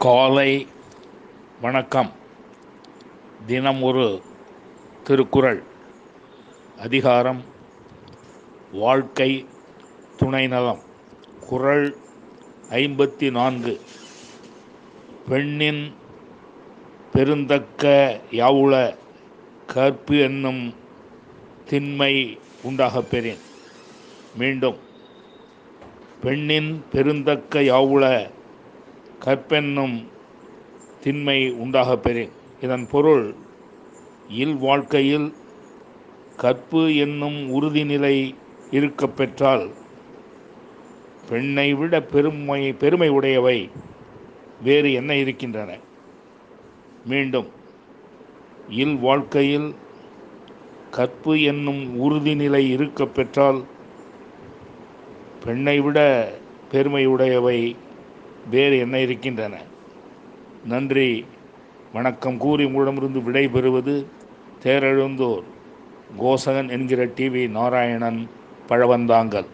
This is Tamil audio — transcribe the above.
காலை வணக்கம். தினம் ஒரு திருக்குறள். அதிகாரம் வாழ்க்கை துணைநலம். குறள் 54. பெண்ணின் பெருந்தக்க யாவுள கற்பு என்னும் திண்மை உண்டாகப் பெறின். மீண்டும், பெண்ணின் பெருந்தக்க யாவுள கற்பென்னும் திண்மை உண்டாகப் பெறின். இதன் பொருள், இல்வாழ்க்கையில் கற்பு என்னும் உறுதிநிலை இருக்கப் பெற்றால் பெண்ணை விட பெருமை உடையவை வேறு என்ன இருக்கின்றன? மீண்டும், இல்வாழ்க்கையில் கற்பு என்னும் உறுதிநிலை இருக்கப் பெற்றால் பெண்ணை விட பெருமையுடையவை வேறு என்ன இருக்கின்றன? நன்றி, வணக்கம் கூறி உங்களிடமிருந்து விடைபெறுவது தேரெழுந்தூர் கோசகன் என்கிற டிவி நாராயணன், பழவந்தாங்கல்.